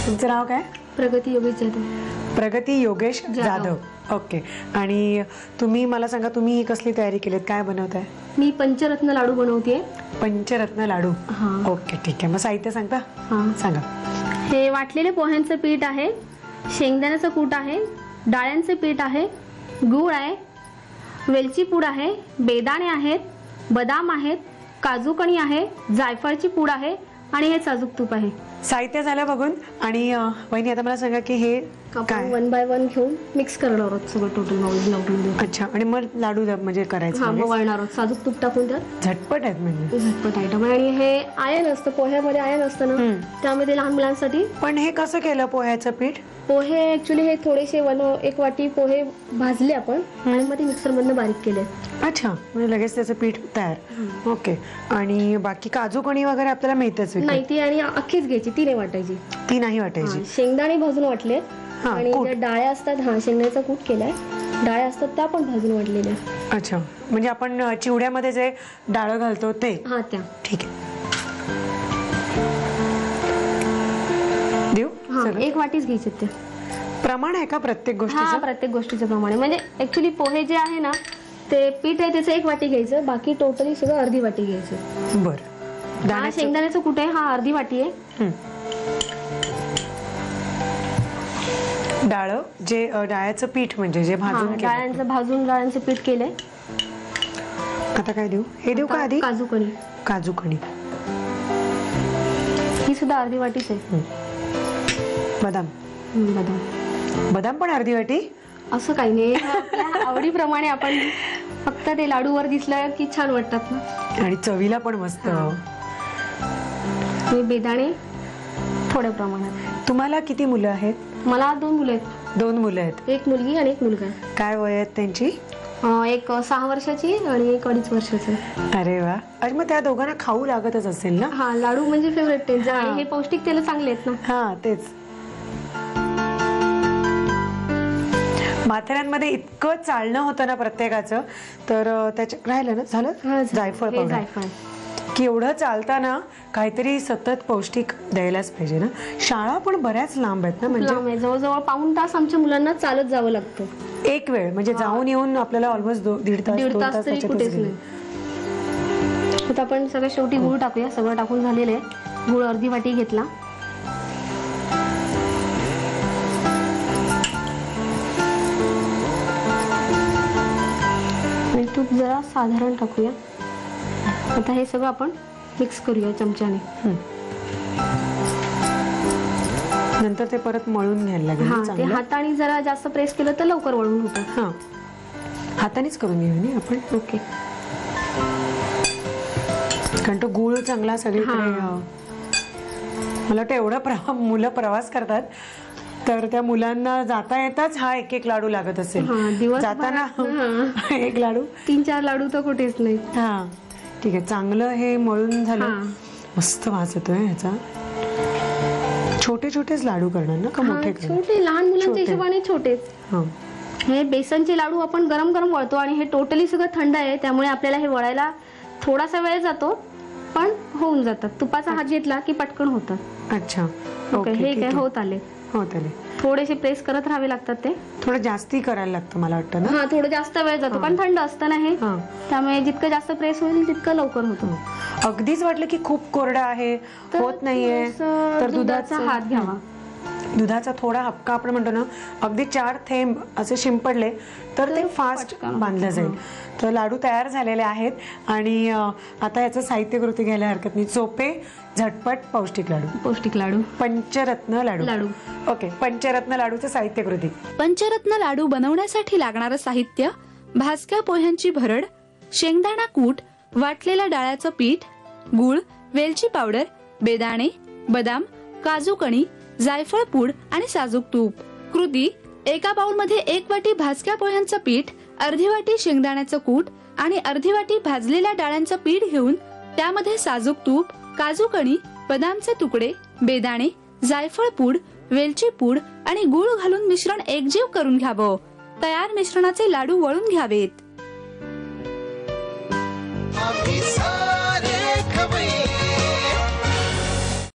तुमचं नाव काय? प्रगती योगेश जाधव. प्रगती योगेश जाधव. ओके. आणि तुम्ही मला सांगा, तुम्ही ही कसली तयारी केलीत, काय बनवताय? मी पंचरत्न लाडू बनवतेय. पंचरत्न लाडू. ओके, ठीक आहे. मग साहित्य सांगता? सांगा. हे वाटलेले पोह्यांचं पीठ आहे, शेंगदाण्याचं कूट आहे, डाळ्यांचे पीठ आहे, गूळ आहे, वेलची पूड आहे, बेदाणे आहेत, बदाम आहेत, काजू कणी आहे, जायफळची पूड आहे आणि हे साजूक तूप आहे. साहित्य झालं बघून. आणि वहिनी आता मला सांगा की हे काय? 1 बाय 1 घेऊन मिक्स करणार आहोत सगळं टोटल लावून. अच्छा. आणि मग लाडू म्हणजे करायचं? हा, मग वळणार आहोत. साजूक तूप टाकून त्यात. झटपट आहेत म्हणजे. झटपट आयटम. आणि हे आयन असतं पोह्यामध्ये, आयन असतं ना, त्यामध्ये लहान मुलांसाठी. पण हे कसं केलं पोह्याचं पीठ? पोहे ऍक्च्युली हे थोडेसे 1 वाटी पोहे भाजले आपण आणि मग ते मिक्सर मधनं बारीक केले. अच्छा. म्हणजे लगेच त्याचं पीठ तयार. ओके. आणि बाकी काजू कणी वगैरे आपल्याला मिळतेच? नाही, ती आणि अख्खीच घ्यायची, ती नाही वाटायची. ती नाही वाटायची. शेंगदाणे भाजून वाटले आणि ज्या डाळ्या असतात, शेंगदाण्याचा कूट केलाय, डाळ्या असतात त्या पण भाजून वाटलेल्या. अच्छा. म्हणजे आपण चिवड्यामध्ये जे डाळ घालतो ते? हा, त्या. ठीक आहे. देऊ? 1 वाटीच घ्यायचे. ते प्रमाण आहे का प्रत्येक गोष्टीचं? प्रत्येक गोष्टीचं प्रमाण आहे. म्हणजे ऍक्च्युली पोहे जे आहे ना, ते पीठ आहे त्याचं 1 वाटी घ्यायचं, बाकी टोटली सगळं अर्धी वाटी घ्यायचं. बरं. शेंगदाण्याचं कूट आहे, हा अर्धी वाटी आहे. डाळ जे डाळ्याचं पीठ म्हणजे जे भाजून डाळ्यांचं पीठ केलंय. आता काय देऊ? हे देऊ का आधी? काजू कणी. काजू कणी ही सुद्धा अर्धी वाटीच आहे. बदाम. बदाम पण अर्धी वाटी? असं काही नाही, आपल्या आवडीप्रमाणे. आपण फक्त ते लाडूवर दिसलं की छान वाटतात ना, आणि चवीला पण मस्त. बेदाणे थोड्या प्रमाणात. तुम्हाला किती मुलं आहेत? मला 2 मुलं आहेत. 2 मुलं आहेत. 1 मुलगी आणि 1 मुलगा आहे. काय वय आहेत त्यांची? एक 6 वर्षाची आणि 1 2.5 वर्षाची. अरे वा. अरे मग त्या दोघांना खाऊ लागतच असेल ना? हा, लाडू म्हणजे फेवरेट त्यांचे आणि हे पौष्टिक तेल चांगले आहेत ना. हा, तेच. माथेऱ्यांमध्ये इतकं चालणं होतं ना प्रत्येकाचं, तर त्याच्या राहिलं ना. झालं जायफळ पावडर. की एवढं चालताना काहीतरी सतत पौष्टिक द्यायलाच पाहिजे ना. शाळा पण बऱ्याच लांब आहेत ना, म्हणजे जवळजवळ पाऊण तास आमच्या मुलांना चालत जावं लागतं एक वेळ. म्हणजे जाऊन येऊन आपल्याला ऑलमोस्ट 1.5 तास तरी कुठेच नाही. आता आपण सगळं शेवटी गूळ टाकूया. सगळं टाकून झालेलं आहे. गूळ अर्धी वाटी घेतला. आणि तूप जरा साधारण टाकूया. आता हे सगळं आपण मिक्स करूया चमच्याने. नंतर ते परत मळून घ्यायला लागेल. ते हाताने जरा जास्त प्रेस केलं तर लवकर वळून होतं. हा, हातानेच करून घेऊया आपण. ओके. कारण तो गूळ चांगला सगळीकडे. मला वाटतं एवढं मुलं प्रवास करतात, तर त्या मुलांना जाता येताच हा 1 लाडू लागत असेल. जाताना 1 लाडू, 3-4 लाडू तर कुठेच नाही. हा, ठीक आहे. चांगलं हे मळून झालं. मस्त वास येतोय ह्याचा. छोटे छोटेच लाडू करणार ना का मोठे? छोटे, लहान मुलांच्या हिशोबाने छोटेच. हे बेसनचे लाडू आपण गरम गरम वळतो आणि हे टोटली सगळं थंड आहे, त्यामुळे आपल्याला हे वळायला थोडासा वेळ जातो, पण होऊन जातात. तुपाचा हात घेतला की पटकन होतात. अच्छा. ओके. हे काय होत आले. थोडेसे प्रेस करत राहावे लागतात. ते थोडं जास्ती करायला लागतं मला वाटतं ना. हा, थोडं जास्त वेळ जातो, पण थंड असतं ना हे, त्यामुळे जितकं जास्त प्रेस होईल तितकं लवकर होतं. अगदीच वाटलं की खूप कोरडा आहे, होत नाहीये, तर दुधाचा हात घ्यावा. दुधाचा थोडा हपका आपण म्हणतो ना, अगदी 4 थेंब असे शिंपडले तर ते फास्ट बांधलं जाईल. तर लाडू तयार झालेले आहेत. आणि आता याचं साहित्य कृती घ्यायला हरकत नाही. सोपे, झटपट, पौष्टिक लाडू. पंचरत्न लाडू. ओके. पंचरत्न लाडूचं साहित्य कृती. पंचरत्न लाडू बनवण्यासाठी लागणारं साहित्य: भाजक्या पोह्यांची भरड, शेंगदाणा कूट, वाटलेल्या डाळ्याचं पीठ, गूळ, वेलची पावडर, बेदाणे, बदाम, काजू कणी, जायफळ पूड आणि साजूक तूप. कृती: एका बाउलमध्ये 1 वाटी भाजक्या पोह्यांचं पीठ, अर्धी वाटी शेंगदाण्याचं कूट आणि अर्धी वाटी भाजलेल्या डाळ्यांचं पीठ घेऊन त्यामध्ये साजूक तूप, काजू कणी, बदामचे तुकडे, बेदाणे, जायफळ पूड, वेलची पूड आणि गूळ घालून मिश्रण एकजीव करून घ्यावं. तयार मिश्रणाचे लाडू वळून घ्यावेत.